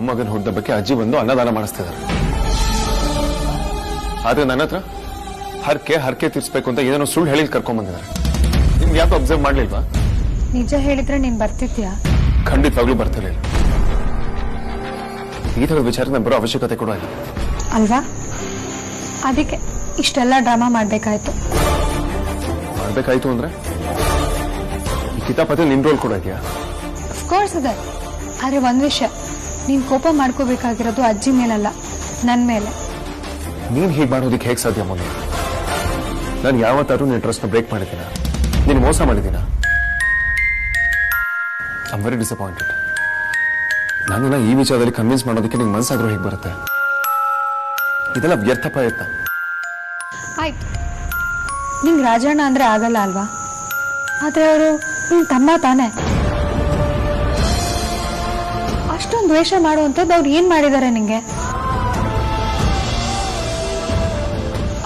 ಮೊಮ್ಮಗನ ಹುಟ್ಟಿದಬ್ಬಕ್ಕೆ ಅಜ್ಜಿ ಬಂದು ಅನ್ನದಾನ ಮಾಡಿಸ್ತಿದ್ದಾರೆ. ಆದ್ರೆ ನನ್ನ ಹತ್ರ ಹರಕೆ ತೀರ್ಸ್ಬೇಕು ಅಂತ ಏನೇನೋ ಸುಳ್ಳು ಹೇಳಿ ಕರ್ಕೊಂಡ್ ಬಂದಿದ್ದಾರೆ. ನಿಮ್ಗೆ ಯಾಕೆ ಅಬ್ಸರ್ವ್ ಮಾಡ್ಲಿಲ್ವಾ? ನಿಜ ಹೇಳಿದ್ರೆ ನೀನ್ ಬರ್ತಿದ್ಯಾ? ಖಂಡಿತವಾಗ್ಲೂ ಬರ್ತಿರ್ಲಿಲ್ಲ. ಈ ಥರದ ವಿಚಾರ ಬರೋ ಅವಶ್ಯಕತೆ ಕೂಡ ಇಲ್ಲ ಅಲ್ವಾ? ಅದಕ್ಕೆ ಇಷ್ಟೆಲ್ಲ ಡ್ರಾಮಾ ಮಾಡ್ಬೇಕಾಯ್ತು ಅಂದ್ರೆ ಈ ಕಿತಾಪತಿ ನಿನ್ ರೋಲ್ ಕೂಡ ಇದೆಯಾ? ಅಫ್ಕೋರ್ಸ್ ಇದೆ. ಆದ್ರೆ ಒಂದ್ ವಿಷಯ, ನೀನ್ ಕೋಪ ಮಾಡ್ಕೋಬೇಕಾಗಿರೋದು ಅಜ್ಜಿ ಮೇಲಲ್ಲ, ನನ್ ಮೇಲೆ. ನೀನ್ ಹೀಗೆ ಮಾಡೋದಕ್ಕೆ ಹೇಗೆ ಸಾಧ್ಯ? ಮೊನ್ನೆ ನಾನು ಯಾವತ್ತಾದ್ರೂ ನಿನ್ನ ಟ್ರಸ್ಟ್ ನ ಬ್ರೇಕ್ ಮಾಡಿದ್ದೀನ? ನೀನು ಮೋಸ ಮಾಡಿದ್ದೀನ? I am very disappointed. ನನ್ನನ್ನ ಈ ವಿಚಾರದಲ್ಲಿ ಕನ್ವಿನ್ಸ್ ಮಾಡೋದಕ್ಕೆ ನಿಂಗೆ ಮನಸ್ಸಾದ್ರೂ ಹೇಗೆ ಬರುತ್ತೆ? ಇದೆಲ್ಲ ವ್ಯರ್ಥ ಪ್ರಯತ್ನ. ಆಯ್ತು, ನಿಂಗ್ ರಾಜಣ್ಣ ಅಂದ್ರೆ ಆಗಲ್ಲ ಅಲ್ವಾ? ಆದ್ರೆ ಅವರು ನಿನ್ ತಮ್ಮ ತಾನೆ. ಅಷ್ಟೊಂದು ದ್ವೇಷ ಮಾಡುವಂಥದ್ದು ಅವ್ರು ಏನ್ ಮಾಡಿದ್ದಾರೆ ನಿಂಗೆ?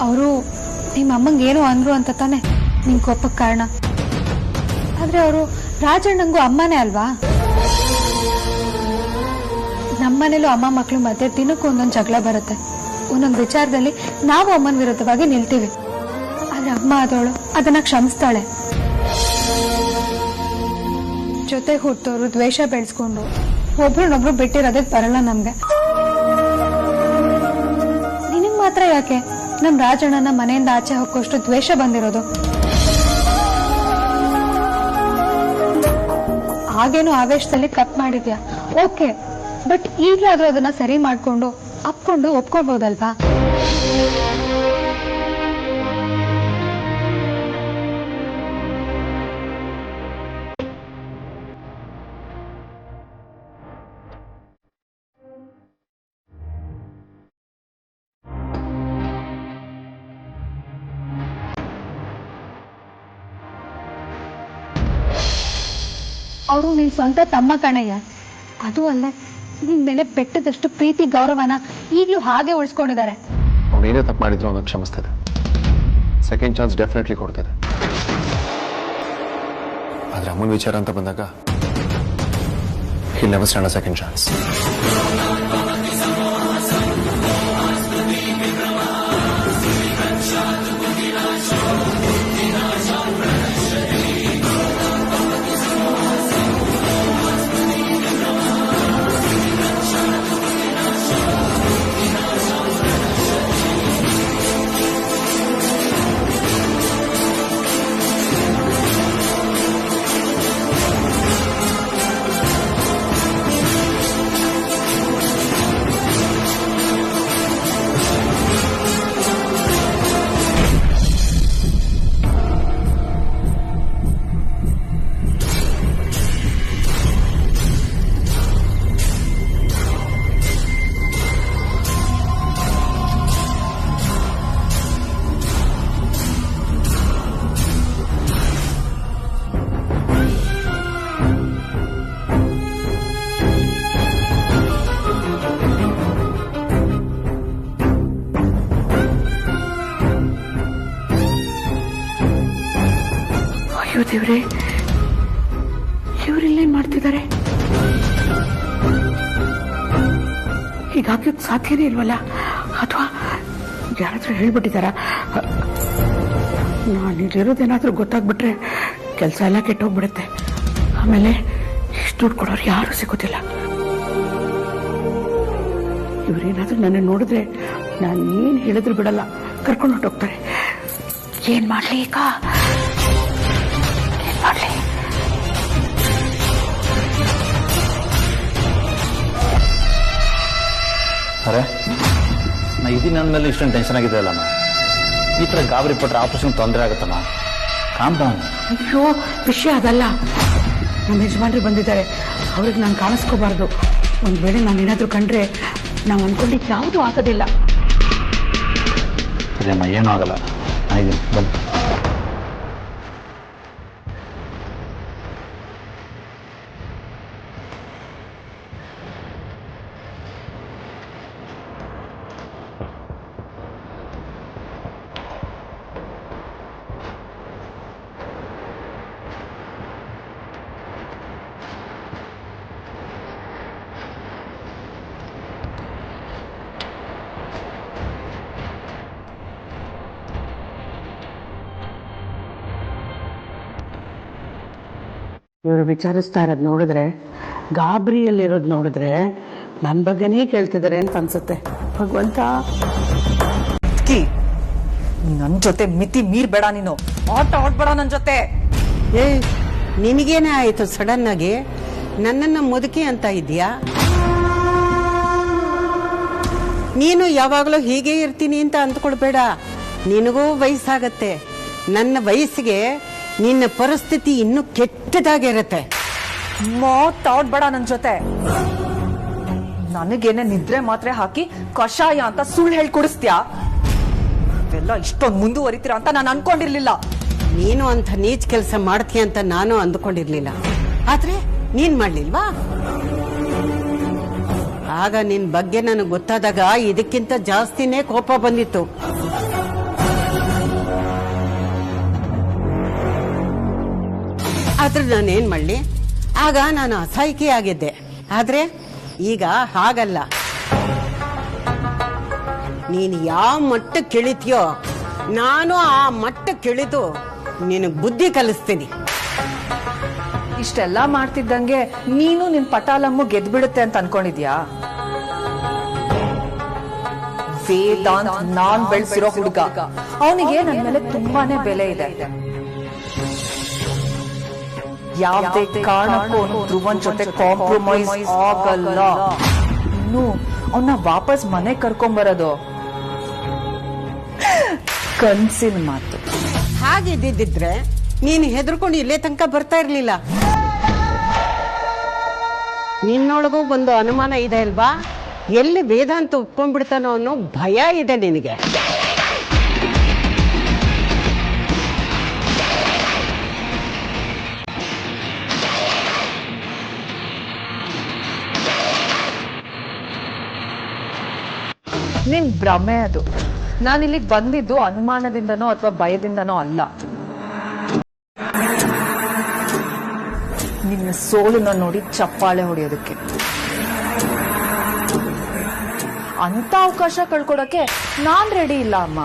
ಅವರು ನಿಮ್ಮ ಅಮ್ಮಂಗೆ ಏನೋ ಅಂದ್ರು ಅಂತ ತಾನೆ ನಿನ್ ಕೋಪಕ್ಕೆ ಕಾರಣ. ಆದ್ರೆ ಅವರು ರಾಜಣ್ಣಂಗೂ ಅಮ್ಮನೇ ಅಲ್ವಾ? ನಮ್ಮನೇಲೂ ಅಮ್ಮ ಮಕ್ಕಳು ಮಧ್ಯೆ ದಿನಕ್ಕೂ ಒಂದೊಂದು ಜಗಳ ಬರುತ್ತೆ. ಒಂದೊಂದು ವಿಚಾರದಲ್ಲಿ ನಾವು ಅಮ್ಮನ ವಿರುದ್ಧವಾಗಿ ನಿಲ್ತೀವಿ. ಆದ್ರೆ ಅಮ್ಮ ಆದವಳು ಅದನ್ನ ಕ್ಷಮಿಸ್ತಾಳೆ. ಜೊತೆ ಹುಟ್ಟೋರು ದ್ವೇಷ ಬೆಳೆಸ್ಕೊಂಡು ಒಬ್ರನ್ನೊಬ್ರು ಬಿಟ್ಟಿರೋದಕ್ಕೆ ಬರಲ್ಲ ನಮ್ಗೆ. ನಿನಗ್ ಮಾತ್ರ ಯಾಕೆ ನಮ್ ರಾಜಣ್ಣನ ಮನೆಯಿಂದ ಆಚೆ ಹಾಕೋಷ್ಟು ದ್ವೇಷ ಬಂದಿರೋದು? ಆಗೇನು ಆವೇಶದಲ್ಲಿ ತಪ್ಪು ಮಾಡಿದ್ಯಾ, ಓಕೆ. ಬಟ್ ಈಗಲಾದ್ರೂ ಅದನ್ನ ಸರಿ ಮಾಡ್ಕೊಂಡು ಅಪ್ಕೊಂಡು ಒಪ್ಕೊಳ್ಬಹುದಲ್ವಾ? ಅವರು ನಿನ್ ಸ್ವಂತ ತಮ್ಮ ಕಣಯ್ಯ. ಅದು ಅಲ್ಲ, ನಿನ್ ಮೇಲೆ ಬೆಟ್ಟದಷ್ಟು ಪ್ರೀತಿ ಗೌರವನ ಈಗ್ಲೂ ಹಾಗೆ ಉಳಿಸ್ಕೊಂಡಿದ್ದಾರೆ. ಅವನೇನೇ ತಪ್ಪು ಮಾಡಿದ್ರು ಅವನು ಕ್ಷಮಿಸ್ತದೆ. ಸೆಕೆಂಡ್ ಚಾನ್ಸ್ ಡೆಫಿನೆಟ್ಲಿ ಕೊಡ್ತದೆ. ಆದ್ರೆ ಅಮ್ಮನ ವಿಚಾರ ಅಂತ ಬಂದಾಗ he'll never stand a second chance. ದೇವ್ರೆ, ಇವರಿಲ್ಲೇನ್ ಮಾಡ್ತಿದ್ದಾರೆ? ಹೀಗಾಗಿದ್ ಸಾಧ್ಯನೇ ಇಲ್ವಲ್ಲ? ಅಥವಾ ಯಾರಾದ್ರೂ ಹೇಳ್ಬಿಟ್ಟಿದಾರ? ನಾನು ಇಲ್ಲಿರೋದೇನಾದ್ರೂ ಗೊತ್ತಾಗ್ಬಿಟ್ರೆ ಕೆಲಸ ಎಲ್ಲ ಕೆಟ್ಟೋಗ್ಬಿಡುತ್ತೆ. ಆಮೇಲೆ ಇಷ್ಟು ದುಡ್ಡು ಕೊಡೋರು ಯಾರು ಸಿಗೋದಿಲ್ಲ. ಇವರೇನಾದ್ರೂ ನನ್ನ ನೋಡಿದ್ರೆ ನಾನು ಏನ್ ಹೇಳಿದ್ರು ಬಿಡಲ್ಲ, ಕರ್ಕೊಂಡು ಹೊಟ್ಟೋಗ್ತಾರೆ. ಏನ್ ಮಾಡ್ಲಿ ಈಗ? ಅರೆ, ನಾ ಇದೀನಿ ಅಂದಮೇಲೆ ಇಷ್ಟೊಂದು ಟೆನ್ಷನ್ ಆಗಿದೆ ಅಲ್ಲಮ್ಮ. ಈ ಥರ ಗಾಬರಿ ಪಟ್ರೆ ಆಪರೇಷನ್ ತೊಂದರೆ ಆಗುತ್ತಮ್ಮ. Calm down. ಅಯ್ಯೋ, ವಿಷಯ ಅದಲ್ಲ. ನಮ್ಮ ಯಜಮಾನ್ರು ಬಂದಿದ್ದಾರೆ, ಅವ್ರಿಗೆ ನಾನು ಕಾಣಿಸ್ಕೋಬಾರ್ದು. ಒಂದು ವೇಳೆ ನಾನು ಏನಾದರೂ ಕಂಡ್ರೆ ನಾವು ಅಂದ್ಕೊಂಡಿದ್ದು ಯಾವುದೂ ಆಗೋದಿಲ್ಲ. ಅದೇಮ್ಮ, ಏನೂ ಆಗಲ್ಲ. ನಾನಿದ್ದೀನಿ, ಬನ್ನಿ. ಇವರು ವಿಚಾರಿಸ್ತಾ ಇರೋದು ನೋಡಿದ್ರೆ, ಗಾಬರಿಯಲ್ಲಿರೋದು ನೋಡಿದ್ರೆ ನನ್ನ ಬಗ್ಗೆನೇ ಕೇಳ್ತಿದ್ದಾರೆ ಅಂತ ಅನ್ಸುತ್ತೆ. ಭಗವಂತ, ನನ್ ಜೊತೆ ಮಿತಿ ಮೀರ್ಬೇಡ, ನೀನು ಆಟ ಆಡ್ಬೇಡ ನನ್ ಜೊತೆ. ಏ, ನಿನಗೇನೇ ಆಯ್ತು ಸಡನ್ ಆಗಿ? ನನ್ನನ್ನ ಮುದುಕಿ ಅಂತ ಇದೆಯಾ? ನೀನು ಯಾವಾಗಲೂ ಹೀಗೆ ಇರ್ತೀನಿ ಅಂತ ಅಂದ್ಕೊಳ್ಬೇಡ. ನಿನಗೂ ವಯಸ್ಸಾಗತ್ತೆ. ನನ್ನ ವಯಸ್ಸಿಗೆ ನಿನ್ನ ಪರಿಸ್ಥಿತಿ ಇನ್ನೂ ಕೆಟ್ಟದಾಗಿರತ್ತೆ. ಮಾತಾಡ್ಬೇಡ ನನ್ ಜೊತೆ. ನನಗೇನೆ ನಿದ್ರೆ ಮಾತ್ರೆ ಹಾಕಿ ಕಷಾಯ ಅಂತ ಸುಳ್ಳು ಹೇಳಿ ಕುಡಿಸ್ತ್ಯಾ? ಇವೆಲ್ಲ ಇಷ್ಟೊಂದು ಮುಂದುವರಿತೀರಾ ಅಂತ ನಾನು ಅನ್ಕೊಂಡಿರ್ಲಿಲ್ಲ. ನೀನು ಅಂತ ನೀಚ್ ಕೆಲಸ ಮಾಡ್ತೀಯ ಅಂತ ನಾನು ಅಂದ್ಕೊಂಡಿರ್ಲಿಲ್ಲ. ಆದ್ರೆ ನೀನ್ ಮಾಡ್ಲಿಲ್ವಾ? ಆಗ ನಿನ್ ಬಗ್ಗೆ ನನಗೆ ಗೊತ್ತಾದಾಗ ಇದಕ್ಕಿಂತ ಜಾಸ್ತಿನೇ ಕೋಪ ಬಂದಿತ್ತು. ಆದ್ರೆ ನಾನೇನ್ ಮಾಡ್ಲಿ? ಆಗ ನಾನು ಅಸಹಾಯಕಿ ಆಗಿದ್ದೆ. ಆದ್ರೆ ಈಗ ಹಾಗಲ್ಲ. ನೀನು ಯಾವ ಮಟ್ಟಕ್ಕೆ ಇಳಿತೀಯೋ ನಾನು ಆ ಮಟ್ಟಕ್ಕೆ ಇಳಿದು ನಿನಗೆ ಬುದ್ಧಿ ಕಲಿಸ್ತೀನಿ. ಇಷ್ಟೆಲ್ಲ ಮಾಡ್ತಿದ್ದಂಗೆ ನೀನು ನಿನ್ ಪಟಾಲಮ್ಮು ಗೆದ್ಬಿಡುತ್ತೆ ಅಂತ ಅನ್ಕೊಂಡಿದ್ಯಾ? ವೇದಾಂತ್ ನಾನ್ ಬೆಳೆಸಿರೋ ಹುಡುಗ. ಅವನಿಗೆ ನನ್ನ ಮೇಲೆ ತುಂಬಾನೇ ಬೆಲೆ ಇದೆ. ಯಾವುದೇ ಕಾರಣಕ್ಕೂ ಅವನು ಧ್ರುವನ್ ಜೊತೆ ಕಾಂಪ್ರಮೈಸ್ ಆಗಲ್ಲ. ಇನ್ನು ಅವನ್ನ ವಾಪಸ್ ಮನೆ ಕರ್ಕೊಂಬರೋದು ಕನ್ಸಿನ ಮಾತು. ಹಾಗಿದ್ದಿದ್ರೆ ನೀನು ಹೆದರ್ಕೊಂಡು ಇಲ್ಲೇ ತನಕ ಬರ್ತಾ ಇರ್ಲಿಲ್ಲ. ನಿನ್ನೊಳಗೂ ಒಂದು ಅನುಮಾನ ಇದೆ ಅಲ್ವಾ? ಎಲ್ಲಿ ವೇದಾಂತ ಒಪ್ಕೊಂಡ್ಬಿಡ್ತಾನೋ ಅನ್ನೋ ಭಯ ಇದೆ ನಿನಗೆ. ನಿನ್ ಭ್ರಮೆ ಅದು. ನಾನಿಲ್ಲಿಗೆ ಬಂದಿದ್ದು ಅನುಮಾನದಿಂದನೋ ಅಥವಾ ಭಯದಿಂದನೋ ಅಲ್ಲ. ನಿನ್ನ ಸೋಲನ್ನ ನೋಡಿ ಚಪ್ಪಾಳೆ ಹೊಡೆಯೋದಕ್ಕೆ. ಅಂತ ಅವಕಾಶ ಕಳ್ಕೊಡಕ್ಕೆ ನಾನ್ ರೆಡಿ ಇಲ್ಲ ಅಮ್ಮ.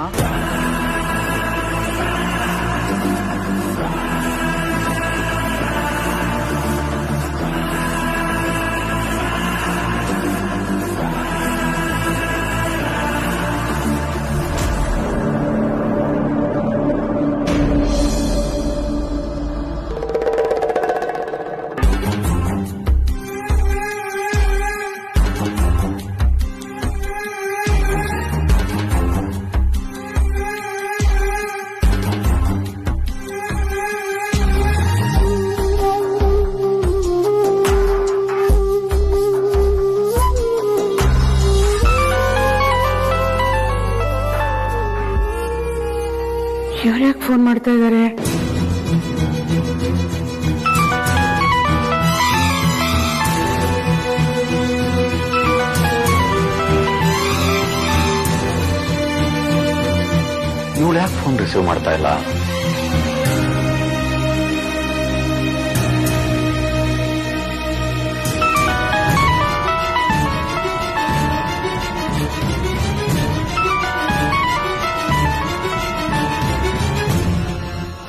ಇವ್ರು ಯಾಕೆ ಫೋನ್ ಮಾಡ್ತಾ ಇದ್ದಾರೆ? ಇವಳು ಯಾಕೆ ಫೋನ್ ರಿಸೀವ್ ಮಾಡ್ತಾ ಇಲ್ಲ?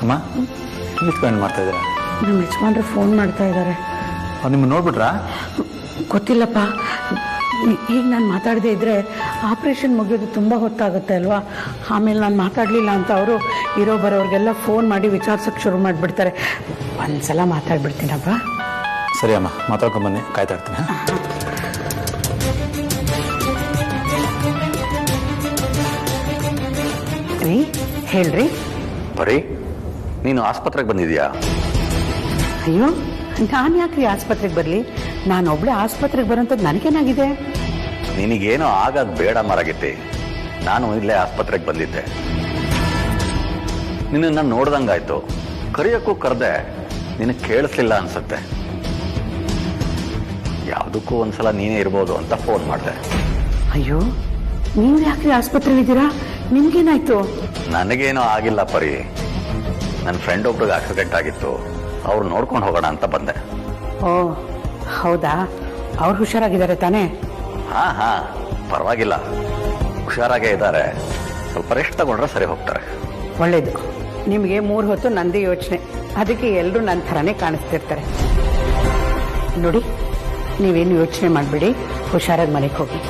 ಅಮ್ಮ, ಸ್ಪೆಂಡ್ ಮಾಡ್ತಾ ಇದ್ದೀರಾ? ನಮ್ಮ ಯಜಮಾನ್ರು ಫೋನ್ ಮಾಡ್ತಾ ಇದ್ದಾರೆ. ನಿಮ್ಮ ನೋಡ್ಬಿಟ್ರಾ? ಗೊತ್ತಿಲ್ಲಪ್ಪ. ಈಗ ನಾನು ಮಾತಾಡದೇ ಇದ್ರೆ ಆಪರೇಷನ್ ಮುಗಿಯೋದು ತುಂಬ ಹೊತ್ತಾಗುತ್ತೆ ಅಲ್ವಾ? ಆಮೇಲೆ ನಾನು ಮಾತಾಡಲಿಲ್ಲ ಅಂತ ಅವರು ಇರೋ ಬರೋರಿಗೆಲ್ಲ ಫೋನ್ ಮಾಡಿ ವಿಚಾರಿಸೋಕ್ಕೆ ಶುರು ಮಾಡಿಬಿಡ್ತಾರೆ. ಒಂದ್ಸಲ ಮಾತಾಡ್ಬಿಡ್ತೀನಪ್ಪ. ಸರಿ ಅಮ್ಮ, ಮಾತಾಡ್ಕೊಂಬನ್ನಿ, ಕಾಯ್ತಾ ಇರ್ತೀನಿ. ರೀ, ಹೇಳ್ರಿ. ಬರೀ ನೀನು ಆಸ್ಪತ್ರೆಗೆ ಬಂದಿದ್ಯಾ? ಅಯ್ಯೋ, ನಾನು ಯಾಕ್ರಿ ಆಸ್ಪತ್ರೆಗೆ ಬರಲಿ? ನಾನೊಬ್ಳೆ ಆಸ್ಪತ್ರೆಗೆ ಬರೋಂಥದ್ದು ನನಗೇನಾಗಿದೆ? ನಿನಗೇನೋ ಆಗೋದು ಬೇಡ ಮರಗಿತ್ತಿ. ನಾನು ಇಲ್ಲೇ ಆಸ್ಪತ್ರೆಗೆ ಬಂದಿದ್ದೆ. ನಿನ್ನ ನೋಡ್ದಂಗಾಯ್ತು. ಕರೆಯೋಕ್ಕೂ ಕರೆದೆ, ನಿನಗೆ ಕೇಳಿಸ್ಲಿಲ್ಲ ಅನ್ಸುತ್ತೆ. ಯಾವುದಕ್ಕೂ ಒಂದ್ಸಲ ನೀನೇ ಇರ್ಬೋದು ಅಂತ ಫೋನ್ ಮಾಡಿದೆ. ಅಯ್ಯೋ, ನೀವು ಯಾಕ್ರಿ ಆಸ್ಪತ್ರೆಗಿದ್ದೀರಾ? ನಿಮ್ಗೇನಾಯ್ತು? ನನಗೇನೋ ಆಗಿಲ್ಲ ಪರಿ. ನನ್ನ ಫ್ರೆಂಡ್ ಒಬ್ರಿಗೆ ಆಕ್ಸಿಡೆಂಟ್ ಆಗಿತ್ತು. ಅವ್ರು ನೋಡ್ಕೊಂಡು ಹೋಗೋಣ ಅಂತ ಬಂದೆ. ಓ, ಹೌದಾ? ಅವ್ರು ಹುಷಾರಾಗಿದ್ದಾರೆ ತಾನೇ? ಹಾ, ಪರವಾಗಿಲ್ಲ, ಹುಷಾರಾಗೇ ಇದ್ದಾರೆ. ಸ್ವಲ್ಪ ರೆಸ್ಟ್ ತಗೊಂಡ್ರೆ ಸರಿ ಹೋಗ್ತಾರೆ. ಒಳ್ಳೇದು. ನಿಮಗೆ 3 ಹೊತ್ತು ನಂದೇ ಯೋಚನೆ, ಅದಕ್ಕೆ ಎಲ್ಲರೂ ನನ್ನ ಥರನೇ ಕಾಣಿಸ್ತಿರ್ತಾರೆ. ನೋಡಿ, ನೀವೇನು ಯೋಚನೆ ಮಾಡಬೇಡಿ, ಹುಷಾರಾಗಿ ಮನೆಗೆ ಹೋಗಿ.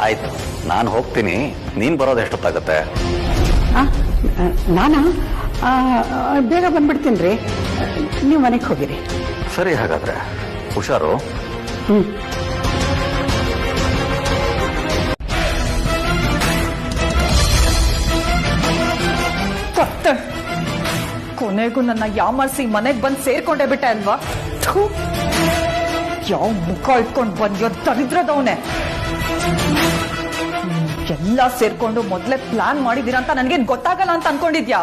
ಆಯ್ತು, ನಾನು ಹೋಗ್ತೀನಿ. ನೀನ್ ಬರೋದು ಎಷ್ಟೊತ್ತಾಗತ್ತೆ? ನಾನಾ ಬೇಗ ಬಂದ್ಬಿಡ್ತೀನಿ ರೀ, ನೀವು ಮನೆಗೆ ಹೋಗಿರಿ. ಸರಿ, ಹಾಗಾದ್ರೆ ಹುಷಾರು. ಕೊನೆಗೂ ನನ್ನ ಯಾಮರ್ಸಿ ಮನೆಗ್ ಬಂದ್ ಸೇರ್ಕೊಂಡೇ ಬಿಟ್ಟೆ ಅಲ್ವಾ? ಥು, ಯಾವ ಮುಖ ಇಟ್ಕೊಂಡ್ ಬಂದ್ಯೋ ದರಿದ್ರದವನೆ. ಎಲ್ಲ ಸೇರ್ಕೊಂಡು ಮೊದ್ಲೇ ಪ್ಲಾನ್ ಮಾಡಿದೀರಾ ಅಂತ ನನ್ಗೇನ್ ಗೊತ್ತಾಗಲ್ಲ ಅಂತ ಅನ್ಕೊಂಡಿದ್ಯಾ?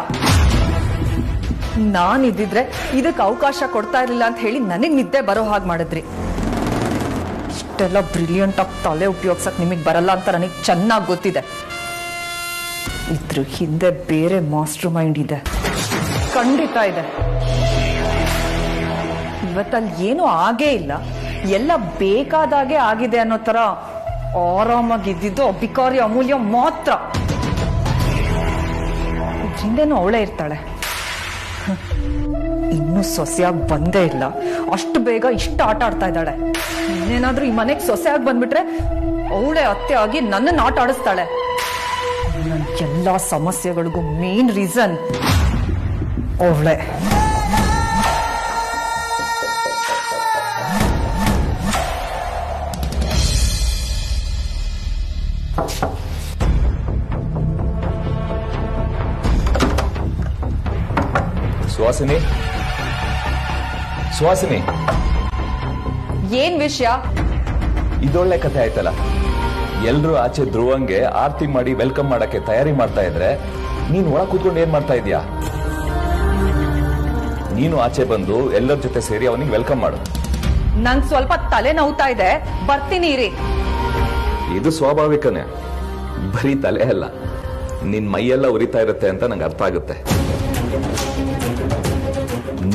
ನಾನಿದ್ದಿದ್ರೆ ಇದಕ್ಕೆ ಅವಕಾಶ ಕೊಡ್ತಾ ಇರ್ಲಿಲ್ಲ ಅಂತ ಹೇಳಿ ನನಗ್ ನಿದ್ದೆ ಬರೋ ಹಾಗೆ ಮಾಡಿದ್ರಿ. ಇಷ್ಟೆಲ್ಲ ಬ್ರಿಲಿಯಂಟ್ ಆಗಿ ತಲೆ ಉಪಯೋಗಿಸಕ್ ನಿಮಗ್ ಬರಲ್ಲ ಅಂತ ನನಗ್ ಚೆನ್ನಾಗಿ ಗೊತ್ತಿದೆ. ಇದ್ರ ಹಿಂದೆ ಬೇರೆ ಮಾಸ್ಟರ್ ಮೈಂಡ್ ಇದೆ, ಖಂಡಿತ ಇದೆ. ಇವತ್ತಲ್ಲಿ ಏನೂ ಆಗೇ ಇಲ್ಲ, ಎಲ್ಲ ಬೇಕಾದಾಗೆ ಆಗಿದೆ ಅನ್ನೋ ತರ ಆರಾಮಾಗಿದ್ದು ಬಿಕಾರಿ ಅಮೂಲ್ಯ ಮಾತ್ರ. ಹಿಂದೆನೂ ಅವಳೇ ಇರ್ತಾಳೆ. ಇನ್ನೂ ಸೊಸೆಯಾಗಿ ಬಂದೇ ಇಲ್ಲ, ಅಷ್ಟು ಬೇಗ ಇಷ್ಟ ಆಟ ಆಡ್ತಾ ಇದ್ದಾಳೆ. ಇನ್ನೇನಾದ್ರೂ ಈ ಮನೆಗೆ ಸೊಸೆಯಾಗಿ ಬಂದ್ಬಿಟ್ರೆ ಅವಳೇ ಅತ್ತೆ ಆಗಿ ನನ್ನನ್ನು ಆಟ ಆಡಿಸ್ತಾಳೆ. ನನ್ನ ಎಲ್ಲಾ ಸಮಸ್ಯೆಗಳಿಗೂ ಮೇನ್ ರೀಸನ್ ಅವಳೇ. ಸುಹಾಸಿನಿ, ಸುಹಾಸಿನಿ, ಏನ್ ವಿಷಯ? ಇದೊಳ್ಳೆ ಕಥೆ ಆಯ್ತಲ್ಲ. ಎಲ್ರು ಆಚೆ ಧ್ರುವಂಗೆ ಆರ್ತಿ ಮಾಡಿ ವೆಲ್ಕಮ್ ಮಾಡಕ್ಕೆ ತಯಾರಿ ಮಾಡ್ತಾ ಇದ್ರೆ ನೀನ್ ಒಳ ಕೂತ್ಕೊಂಡು ಏನ್ ಮಾಡ್ತಾ ಇದೀಯಾ? ನೀನು ಆಚೆ ಬಂದು ಎಲ್ಲರ ಜೊತೆ ಸೇರಿ ಅವನಿಗೆ ವೆಲ್ಕಮ್ ಮಾಡು. ನಂಗ್ ಸ್ವಲ್ಪ ತಲೆ ನೋವ್ತಾ ಇದೆ, ಬರ್ತೀನಿ ಇರಿ. ಇದು ಸ್ವಾಭಾವಿಕನೇ, ಬರೀ ತಲೆ ಅಲ್ಲ, ನಿನ್ ಮೈಯೆಲ್ಲ ಉರಿತಾ ಇರುತ್ತೆ ಅಂತ ನಂಗೆ ಅರ್ಥ ಆಗುತ್ತೆ.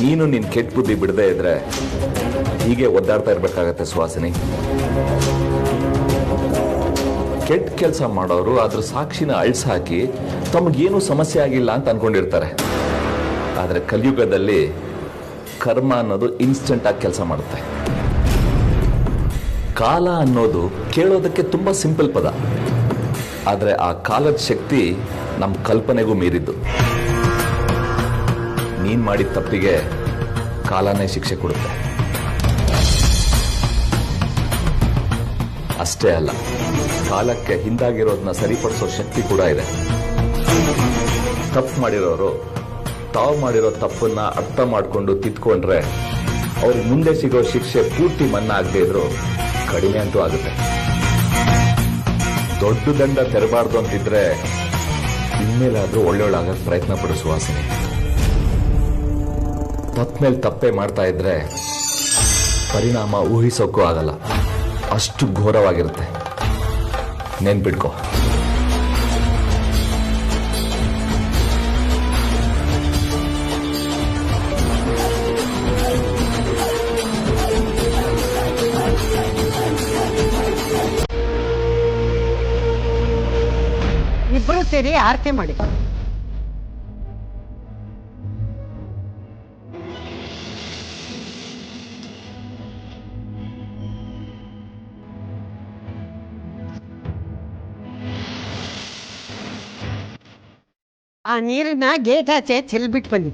ನೀನು ನಿನ್ ಕೆಟ್ಟ ಬುದ್ಧಿ ಬಿಡದೇ ಇದ್ರೆ ಹೀಗೆ ಒದ್ದಾಡ್ತಾ ಇರ್ಬೇಕಾಗತ್ತೆ ಸುಹಾಸಿನಿ. ಕೆಟ್ಟ ಕೆಲಸ ಮಾಡೋರು ಅದ್ರ ಸಾಕ್ಷಿನ ಅಳಿಸಾಕಿ ತಮಗೇನು ಸಮಸ್ಯೆ ಆಗಿಲ್ಲ ಅಂತ ಅನ್ಕೊಂಡಿರ್ತಾರೆ. ಆದ್ರೆ ಕಲಿಯುಗದಲ್ಲಿ ಕರ್ಮ ಅನ್ನೋದು ಇನ್ಸ್ಟೆಂಟ್ ಆಗಿ ಕೆಲಸ ಮಾಡುತ್ತೆ. ಕಾಲ ಅನ್ನೋದು ಕೇಳೋದಕ್ಕೆ ತುಂಬಾ ಸಿಂಪಲ್ ಪದ, ಆದ್ರೆ ಆ ಕಾಲದ ಶಕ್ತಿ ನಮ್ಮ ಕಲ್ಪನೆಗೂ ಮೀರಿದ್ದು. ನೀನ್ ಮಾಡಿದ ತಪ್ಪಿಗೆ ಕಾಲನೇ ಶಿಕ್ಷೆ ಕೊಡುತ್ತೆ. ಅಷ್ಟೇ ಅಲ್ಲ, ಕಾಲಕ್ಕೆ ಹಿಂದಾಗಿರೋದನ್ನ ಸರಿಪಡಿಸೋ ಶಕ್ತಿ ಕೂಡ ಇದೆ. ತಪ್ಪು ಮಾಡಿರೋರು ತಾವು ಮಾಡಿರೋ ತಪ್ಪನ್ನ ಅರ್ಥ ಮಾಡ್ಕೊಂಡು ತಿದ್ಕೊಂಡ್ರೆ ಅವ್ರಿಗೆ ಮುಂದೆ ಸಿಗೋ ಶಿಕ್ಷೆ ಪೂರ್ತಿ ಮನ್ನಾ ಆಗದೆ ಇದ್ರು ಕಡಿಮೆ ಅಂತೂ ಆಗುತ್ತೆ. ದೊಡ್ಡ ದಂಡ ತೆರಬಾರ್ದು ಅಂತಿದ್ರೆ ಇನ್ಮೇಲಾದ್ರೂ ಒಳ್ಳೆಯೊಳಾಗಕ್ಕೆ ಪ್ರಯತ್ನ ಪಡು ಸುಹಾಸಿನಿ. ತಪ್ಪ ಮೇಲೆ ತಪ್ಪೇ ಮಾಡ್ತಾ ಇದ್ರೆ ಪರಿಣಾಮ ಊಹಿಸೋಕ್ಕೂ ಆಗಲ್ಲ, ಅಷ್ಟು ಘೋರವಾಗಿರುತ್ತೆ. ನೆನ್ಪಿಡ್ಕೋ. ಇಬ್ಬರು ಸೇರಿ ಆರತಿ ಮಾಡಿ. ಆ ನೀರನ್ನ ಗೇಟ್ ಆಚೆ ಚೆಲ್ಬಿಟ್ಟು ಬನ್ನಿ.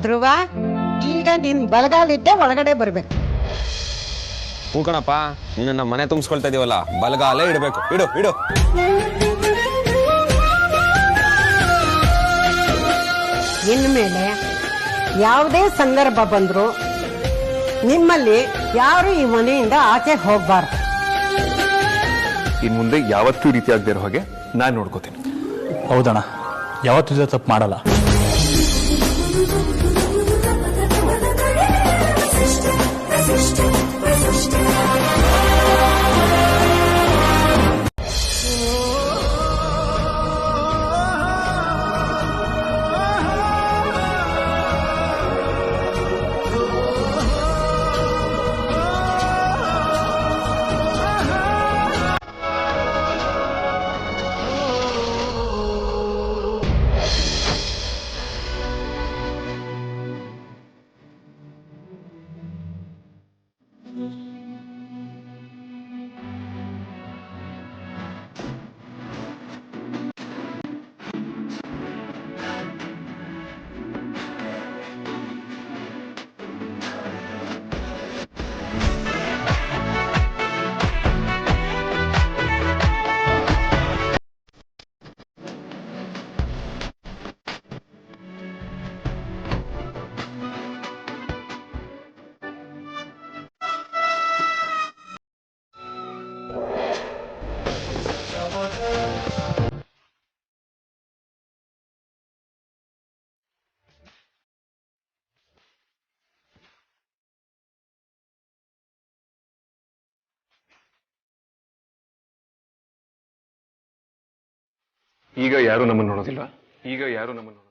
ಧ್ರುವ, ಈಗ ನಿನ್ ಬಲಗಾಲಿದ್ದೆ ಒಳಗಡೆ ಬರ್ಬೇಕು. ಹ್ಞೂ ಕಣಪ್ಪ, ನಿನ್ನ ಮನೆ ತುಂಬಿಸ್ಕೊಳ್ತಾ ಇದೀವಲ್ಲ, ಬಲಗಾಲೇ ಇಡಬೇಕು. ಇಡು ಇಡು. ಇನ್ಮೇಲೆ ಯಾವುದೇ ಸಂದರ್ಭ ಬಂದ್ರು ನಿಮ್ಮಲ್ಲಿ ಯಾರು ಈ ಮನೆಯಿಂದ ಆಚೆ ಹೋಗ್ಬಾರ್ದು. ಇನ್ ಮುಂದೆ ಯಾವತ್ತೂ ರೀತಿ ಆಗದೆ ಇರೋ ಹಾಗೆ ನಾನು ನೋಡ್ಕೋತೀನಿ. ಹೌದಣ್ಣ, ಯಾವತ್ತೂ ತಪ್ಪು ಮಾಡಲ್ಲ. ಈಗ ಯಾರು ನಮ್ಮನ್ನು ನೋಡೋದಿಲ್ಲ. ಈಗ ಯಾರು ನಮ್ಮನ್ನು ನೋಡೋದಿಲ್ಲ.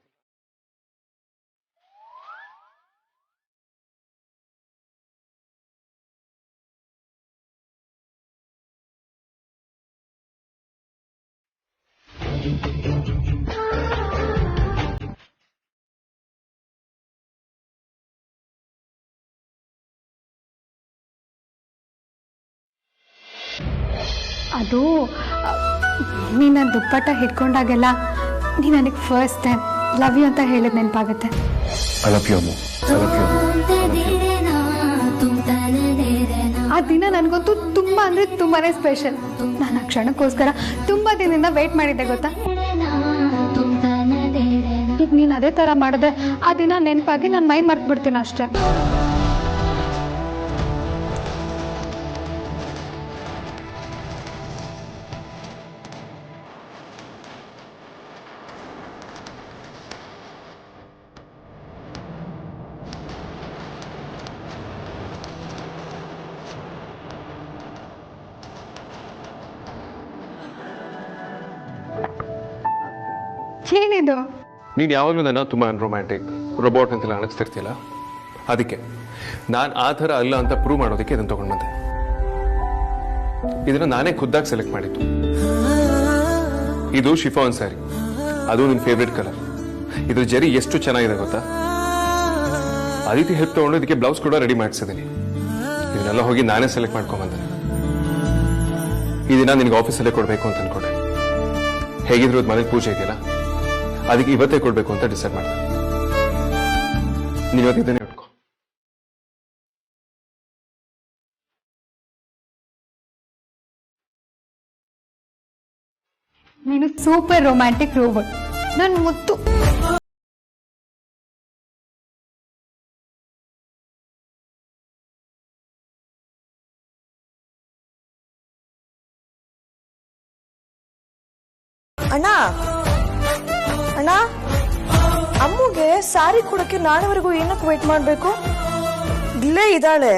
ಅದು ನೀನು ನನ್ನ ದುಪ್ಪಟ್ಟ ಹಿಡ್ಕೊಂಡಾಗೆಲ್ಲ ನೀ ನನಗೆ ಫಸ್ಟ್ ಟೈಮ್ ಲವ್ ಯು ಅಂತ ಹೇಳಿದ ನೆನಪಾಗುತ್ತೆ. I love you Ammu. I love you. ಆ ದಿನ ನನಗಂತೂ ತುಂಬ ಅಂದರೆ ತುಂಬಾನೇ ಸ್ಪೆಷಲ್. ನಾನು ಆ ಕ್ಷಣಕ್ಕೋಸ್ಕರ ತುಂಬ ದಿನದಿಂದ ವೇಟ್ ಮಾಡಿದ್ದೆ ಗೊತ್ತಾ. ಈಗ ನೀನು ಅದೇ ಥರ ಮಾಡಿದೆ, ಆ ದಿನ ನೆನಪಾಗಿ ನಾನು ಮೈ ಮರ್ತು ಬಿಡ್ತೀನಿ ಅಷ್ಟೇ. ಏನಿದು? ನೀನು ಯಾವಾಗಲೂ ನನ್ನ ತುಂಬ ರೊಮ್ಯಾಂಟಿಕ್ ರೋಬೋಟ್ ಅಂತೆಲ್ಲ ಅನಿಸ್ತಿರ್ತಿಲ್ಲ. ಅದಕ್ಕೆ ನಾನು ಆ ಥರ ಅಲ್ಲ ಅಂತ ಪ್ರೂವ್ ಮಾಡೋದಕ್ಕೆ ಇದನ್ನು ತಗೊಂಡು ಬಂದೆ. ಇದನ್ನು ನಾನೇ ಖುದ್ದಾಗಿ ಸೆಲೆಕ್ಟ್ ಮಾಡಿದ್ದು. ಇದು ಶಿಫಾನ್ ಸ್ಯಾರಿ, ಅದು ನಿನ್ನ ಫೇವ್ರೆಟ್ ಕಲರ್. ಇದ್ರ ಜರಿ ಎಷ್ಟು ಚೆನ್ನಾಗಿದೆ ಗೊತ್ತಾ. ಅದಕ್ಕೆ ಹೆಲ್ಪ್ ತಗೊಂಡು ಇದಕ್ಕೆ ಬ್ಲೌಸ್ ಕೂಡ ರೆಡಿ ಮಾಡಿಸಿದ್ದೀನಿ. ಇದನ್ನೆಲ್ಲ ಹೋಗಿ ನಾನೇ ಸೆಲೆಕ್ಟ್ ಮಾಡ್ಕೊಂಬಂದೆ. ಈ ದಿನ ನಿನಗೆ ಆಫೀಸಲ್ಲೇ ಕೊಡಬೇಕು ಅಂತ ಅನ್ಕೊಂಡೆ. ಹೇಗಿದ್ರು ಅದು ಮನೇಲಿ ಪೂಜೆ ಇದೆಯಲ್ಲ, ಅದಕ್ಕೆ ಇವತ್ತೇ ಕೊಡಬೇಕು ಅಂತ ಡಿಸೈಡ್ ಮಾಡಿದೆ. ನೀವು ಇದನ್ನೇ ಇಟ್ಕೋ. ನೀನು ಸೂಪರ್ ರೊಮ್ಯಾಂಟಿಕ್ ರೋಬೋಟ್, ನನ್ನ ಮುತ್ತು. ಅಣ್ಣ ಅಣ್ಣ, ಅಮ್ಮಗೆ ಸ್ಯಾರಿ ಕೊಡಕ್ಕೆ ನಾಳೆವರೆಗೂ ಏನಕ್ಕೆ ವೇಟ್ ಮಾಡಬೇಕು? ಇಲ್ಲೇ ಇದ್ದಾಳೆ,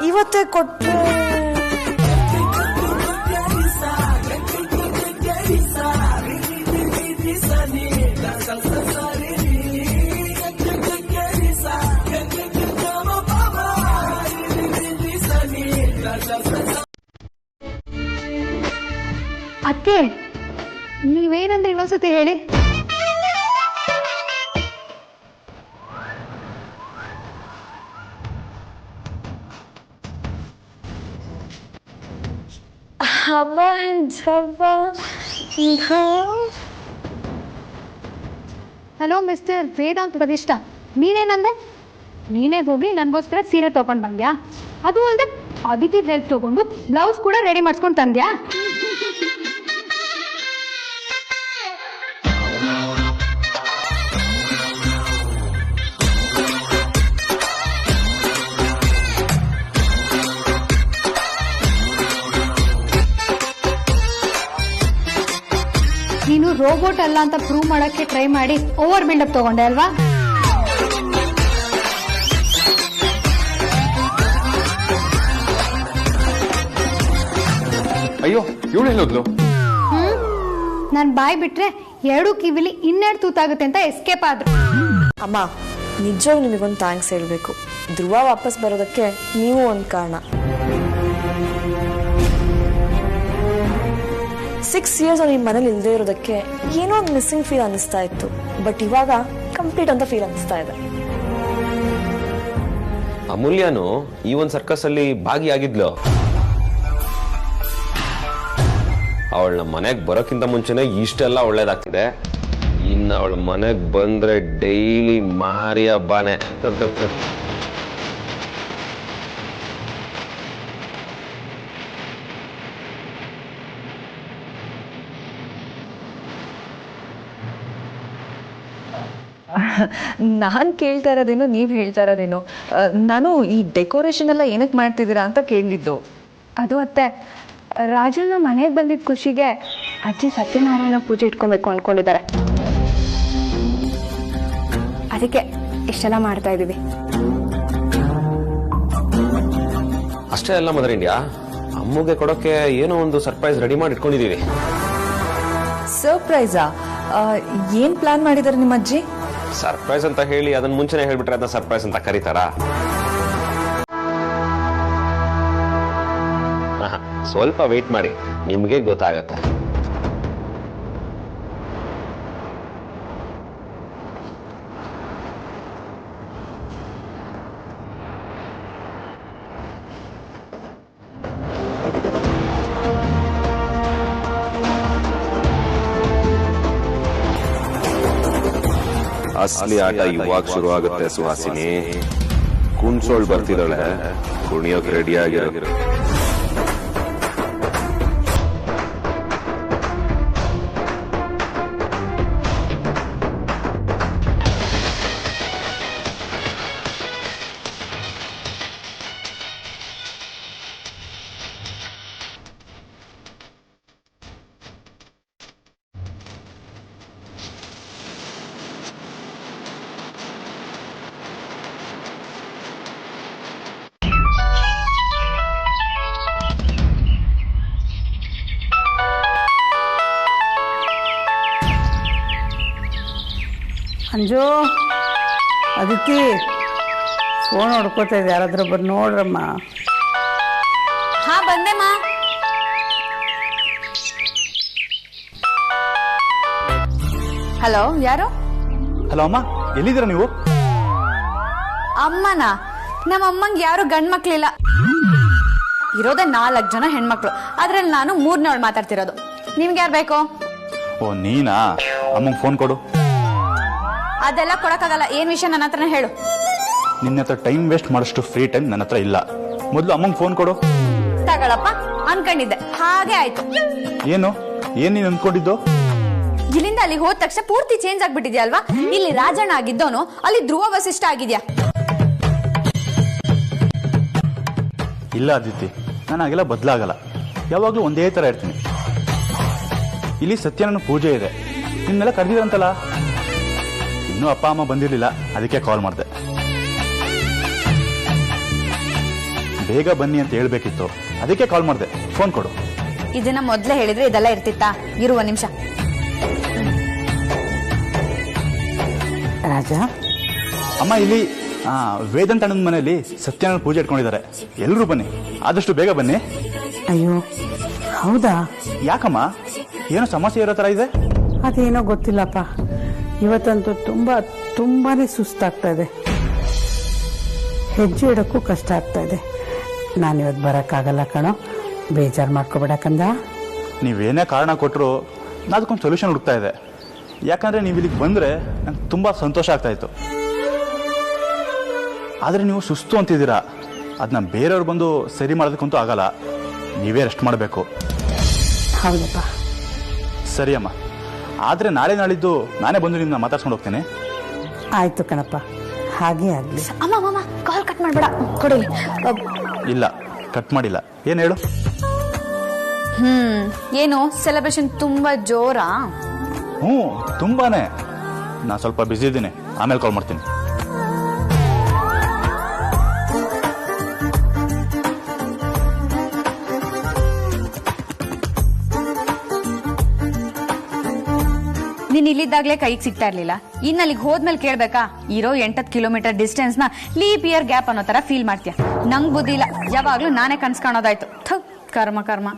ಇವತ್ತೇ ಕೊಟ್ಟರೆ. ಅತ್ತೆ, ನೀವೇನಂದ್ರೆ ಇನ್ನೊಂದ್ಸತಿ ಹೇಳಿ. ಹಲೋ ಮಿಸ್ಟರ್ ವೇದಾಂತ್ ಬದಿಷ್ಟ, ನೀನೇನಂದೆ? ನೀನೇ ಹೋಗಿ ನನಗೋಸ್ಕರ ಸೀರೆ ತಗೊಂಡು ಬಂದ್ಯಾ? ಅದು ಅಲ್ಲದೆ ಅದಿತಿ ಡ್ರೆಸ್ ತಗೊಂಡು ಬ್ಲೌಸ್ ಕೂಡ ರೆಡಿ ಮಾಡಿಸ್ಕೊಂಡು ತಂದ್ಯಾ? ನೀನು ರೋಬೋಟ್ ಅಲ್ಲ ಅಂತ ಪ್ರೂವ್ ಮಾಡಕ್ಕೆ ಟ್ರೈ ಮಾಡಿ ಓವರ್ ಬಿಲ್ಡಪ್ ತಗೊಂಡೆ ಅಲ್ವಾ? ಅಯ್ಯೋ, ಇವಳು ಹೇಳೋದ್ಲು. ನಾನು ಬಾಯ್ ಬಿಟ್ರೆ ಎರಡು ಕಿವಿಲಿ ಇನ್ನೆರಡು ತೂತಾಗುತ್ತೆ ಅಂತ ಎಸ್ಕೇಪ್ ಆದ್ರು. ಅಮ್ಮ, ನಿಜವಾಗ್ ನಿಮಗೊಂದು ಥ್ಯಾಂಕ್ಸ್ ಹೇಳಬೇಕು. ಧ್ರುವ ವಾಪಸ್ ಬರೋದಕ್ಕೆ ನೀವು ಒಂದು ಕಾರಣ. 6 years ನಿಮ್ಮ ಮನೇಲಿ ಇಲ್ಲದೆ ಇರೋದಕ್ಕೆ ಏನೋ ಒಂದು ಮಿಸ್ಸಿಂಗ್ ಫೀಲ್ ಅನಿಸ್ತಾ ಇತ್ತು. ಬಟ್ ಇವಾಗ ಕಂಪ್ಲೀಟ್ ಅಂತ ಫೀಲ್ ಅನಿಸ್ತಾ ಇದೆ. ಅಮೂಲ್ಯನು ಈ ಒಂದು ಸರ್ಕಸ್ ಅಲ್ಲಿ ಭಾಗಿಯಾಗಿದ್ಲು. ಅವಳ ನಮ್ಮ ಮನೆಗೆ ಬರೋಕ್ಕಿಂತ ಮುಂಚೆನೆ ಇಷ್ಟೆಲ್ಲ ಒಳ್ಳೇದಾಗ್ತಿದೆ. ಇನ್ನು ಅವಳ ಮನೆಗೆ ಬಂದ್ರೆ ಡೈಲಿ ಮಾರಿ ಹಬ್ಬಾನೆ. ನಾನು ಕೇಳ್ತಾ ಇರೋದೇನು, ನೀವು ಹೇಳ್ತಾ ಇರೋದೇನು? ನಾನು ಈ ಡೆಕೋರೇಷನ್ ಎಲ್ಲ ಏನಕ್ಕೆ ಮಾಡ್ತಿದ್ದೀರಾ ಅಂತ ಕೇಳಿದ್ದು. ಅದು ಅತ್ತೆ, ರಾಜನ ಮನೆಗೆ ಬಂದಿದ್ದ ಖುಷಿಗೆ ಅಜ್ಜಿ ಸತ್ಯನಾರಾಯಣ ಪೂಜೆ ಇಟ್ಕೊಬೇಕು ಅನ್ಕೊಂಡಿದ್ದಾರೆ. ಅದಕ್ಕೆ ಇಷ್ಟೆಲ್ಲ ಮಾಡ್ತಾ ಇದ್ದೀವಿ. ಅಷ್ಟೇ ಅಲ್ಲ ಮದರ್ ಇಂಡಿಯಾ, ಅಮ್ಮಗೆ ಕೊಡೋಕೆ ಏನೋ ಒಂದು ಸರ್ಪ್ರೈಸ್ ರೆಡಿ ಮಾಡಿ ಇಟ್ಕೊಂಡಿದೀವಿ. ಸರ್ಪ್ರೈಸಾ? ಏನ್ ಪ್ಲಾನ್ ಮಾಡಿದಾರೆ ನಿಮ್ಮ ಅಜ್ಜಿ? ಸರ್ಪ್ರೈಸ್ ಅಂತ ಹೇಳಿ ಅದನ್ನ ಮುಂಚೆನೆ ಹೇಳ್ಬಿಟ್ರೆ ಅದನ್ನ ಸರ್ಪ್ರೈಸ್ ಅಂತ ಕರೀತಾರಾ? ಸ್ವಲ್ಪ ವೇಟ್ ಮಾಡಿ, ನಿಮ್ಗೆ ಗೊತ್ತಾಗತ್ತೆ. ಅಸಲಿ ಆಟ ಇವಾಗ ಶುರು ಆಗುತ್ತೆ ಸುಹಾಸಿನಿ. ಕುಣ್ಸೋಳ್ ಬರ್ತಿದ್ದಾಳೆ, ಕುಣಿಯೋಕ್ ರೆಡಿ ಆಗಿರೋ. ಅಂಜು, ಅದಿತಿ ಫೋನ್ ಹೊಡ್ಕೋತಾ ಇದೆ, ಯಾರಾದ್ರೂ ಬಂದು ನೋಡ್ರಮ್ಮ. ಹಾ ಬಂದೆಮ್ಮ. ಹಲೋ, ಯಾರು? ಹಲೋ ಅಮ್ಮ, ಎಲ್ಲಿದ್ದೀರಾ ನೀವು? ಅಮ್ಮನ? ನಮ್ಮ ಅಮ್ಮಂಗೆ ಯಾರು ಗಂಡ್ ಮಕ್ಳಿಲ್ಲ, ಇರೋದೇ 4 ಜನ ಹೆಣ್ಮಕ್ಳು. ಅದ್ರಲ್ಲಿ ನಾನು 3ನೇವಳು ಮಾತಾಡ್ತಿರೋದು. ನಿಮ್ಗೆ ಯಾರು ಬೇಕು? ಓ ನೀನಾ? ಅಮ್ಮಂಗೆ ಫೋನ್ ಕೊಡು. ಅದೆಲ್ಲ ಕೊಡಕ್ಕಾಗಲ್ಲ. ಏನ್ ವಿಷಯ ನನ್ನ ಹತ್ರನೇ ಹೇಳು. ನಿನ್ನ ಹತ್ರ ಟೈಮ್ ವೇಸ್ಟ್ ಮಾಡೋಷ್ಟು ಫ್ರೀ ಟೈಮ್ ನನ್ನ ಹತ್ರ ಇಲ್ಲ. ಮೊದಲು ಅಮ್ಮಂಗೆ ಫೋನ್ ಕೊಡು. ತಗೊಳಪ್ಪ, ಅನ್ಕೊಂಡಿದ್ದೆ, ಹಾಗೆ ಆಯ್ತು. ಏನು ನೀನು ಅನ್ಕೊಂಡಿದ್ದು? ಇಲ್ಲಿಂದ ಅಲ್ಲಿಗೆ ಹೋದ ತಕ್ಷಣ ಪೂರ್ತಿ ಚೇಂಜ್ ಆಗ್ಬಿಟ್ಟಿದ್ಯಾ ಅಲ್ವಾ? ಇಲ್ಲಿ ರಾಜಣ್ಣ ಆಗಿದ್ದವನು ಅಲ್ಲಿ ಧ್ರುವ ವಸಿಷ್ಠ ಆಗಿದ್ಯಾ? ಇಲ್ಲ ಅದಿತಿ, ನಾನು ಹಾಗೆಲ್ಲ ಬದಲಾಗಲ್ಲ. ಯಾವಾಗಲೂ ಒಂದೇ ಥರ ಇರ್ತೀನಿ. ಇಲ್ಲಿ ಸತ್ಯನಾರಾಯಣ ಪೂಜೆ ಇದೆ, ನಿನ್ನೆಲ್ಲ ಕರೆದಿರಂತಲ್ಲ. ಇನ್ನೂ ಅಪ್ಪ ಅಮ್ಮ ಬಂದಿರಲಿಲ್ಲ, ಅದಕ್ಕೆ ಕಾಲ್ ಮಾಡಿದೆ. ಬೇಗ ಬನ್ನಿ ಅಂತ ಹೇಳ್ಬೇಕಿತ್ತು, ಅದಕ್ಕೆ ಕಾಲ್ ಮಾಡಿದೆ. ಫೋನ್ ಕೊಡು. ಇದನ್ನ ಮೊದ್ಲೇ ಹೇಳಿದ್ರೆ ಇದೆಲ್ಲ ಇರ್ತಿತ್ತಾ? ಇರುವ ನಿಮಿಷ. ರಾಜ, ಅಮ್ಮ ಇಲ್ಲಿ ವೇದಾಂತ ಅಣ್ಣನ ಮನೆಯಲ್ಲಿ ಸತ್ಯನಾರಾಯಣ ಪೂಜೆ ಇಟ್ಕೊಂಡಿದ್ದಾರೆ. ಎಲ್ಲರೂ ಬನ್ನಿ, ಆದಷ್ಟು ಬೇಗ ಬನ್ನಿ. ಅಯ್ಯೋ ಹೌದಾ? ಯಾಕಮ್ಮ, ಏನೋ ಸಮಸ್ಯೆ ಇರೋ ಥರ ಇದೆ? ಅದೇನೋ ಗೊತ್ತಿಲ್ಲಪ್ಪ, ಇವತ್ತಂತೂ ತುಂಬಾನೇ ಸುಸ್ತಾಗ್ತಾ ಇದೆ. ಹೆಜ್ಜೆ ಇಡೋಕ್ಕೂ ಕಷ್ಟ ಆಗ್ತಾ ಇದೆ. ನಾನಿವತ್ತು ಬರೋಕ್ಕಾಗಲ್ಲ ಕಣೋ, ಬೇಜಾರು ಮಾಡ್ಕೋಬೇಡಕ್ಕಂದ. ನೀವೇನೇ ಕಾರಣ ಕೊಟ್ಟರು ನಾನು ಅದಕ್ಕೊಂದು ಸೊಲ್ಯೂಷನ್ ಹುಡುಕ್ತಾ ಇದೆ. ಯಾಕಂದರೆ ನೀವು ಇಲ್ಲಿಗೆ ಬಂದರೆ ನಂಗೆ ತುಂಬ ಸಂತೋಷ ಆಗ್ತಾಯಿತ್ತು. ಆದರೆ ನೀವು ಸುಸ್ತು ಅಂತಿದ್ದೀರಾ, ಅದನ್ನ ಬೇರೆಯವ್ರು ಬಂದು ಸರಿ ಮಾಡೋದಕ್ಕಂತೂ ಆಗಲ್ಲ. ನೀವೇ ರೆಸ್ಟ್ ಮಾಡಬೇಕು. ಹೌದಪ್ಪ. ಸರಿ ಅಮ್ಮ, ಆದರೆ ನಾಳಿದ್ದು ನಾನೇ ಬಂದು ನಿಮ್ಮನ್ನ ಮಾತಾಡ್ಸ್ಕೊಂಡು ಹೋಗ್ತೇನೆ. ಆಯ್ತು ಕಣಪ್ಪ, ಹಾಗೇ ಆಗಲಿ. ಅಮ್ಮ ಕಾಲ್ ಕಟ್ ಮಾಡಬೇಡ, ಕೊಡಿ. ಇಲ್ಲ, ಕಟ್ ಮಾಡಿಲ್ಲ. ಏನು ಹೇಳು? ಏನು ಸೆಲೆಬ್ರೇಷನ್ ತುಂಬಾ ಜೋರಾ? ಹ್ಞೂ, ತುಂಬಾನೇ. ನಾನು ಸ್ವಲ್ಪ ಬ್ಯುಸಿ ಇದ್ದೀನಿ, ಆಮೇಲೆ ಕಾಲ್ ಮಾಡ್ತೀನಿ. ನೀನ್ ಇಲ್ಲಿದ್ದಾಗ್ಲೇ ಕೈಗೆ ಸಿಗ್ತಾ ಇರ್ಲಿಲ್ಲ, ಇನ್ನು ಅಲ್ಲಿಗೆ ಹೋದ್ಮೇಲೆ ಕೇಳ್ಬೇಕಾ? ಇರೋ 8 ಕಿಲೋಮೀಟರ್ ಡಿಸ್ಟೆನ್ಸ್ ನ ಲೀಪ್ ಇಯರ್ ಗ್ಯಾಪ್ ಅನ್ನೋ ತರ ಫೀಲ್ ಮಾಡ್ತೀಯ. ನಂಗ್ ಬುದ್ಧಿ ಇಲ್ಲ, ಯಾವಾಗ್ಲೂ ನಾನೇ ಕನ್ಸ್ ಕಾಣೋದಾಯ್ತು. ಕರ್ಮ.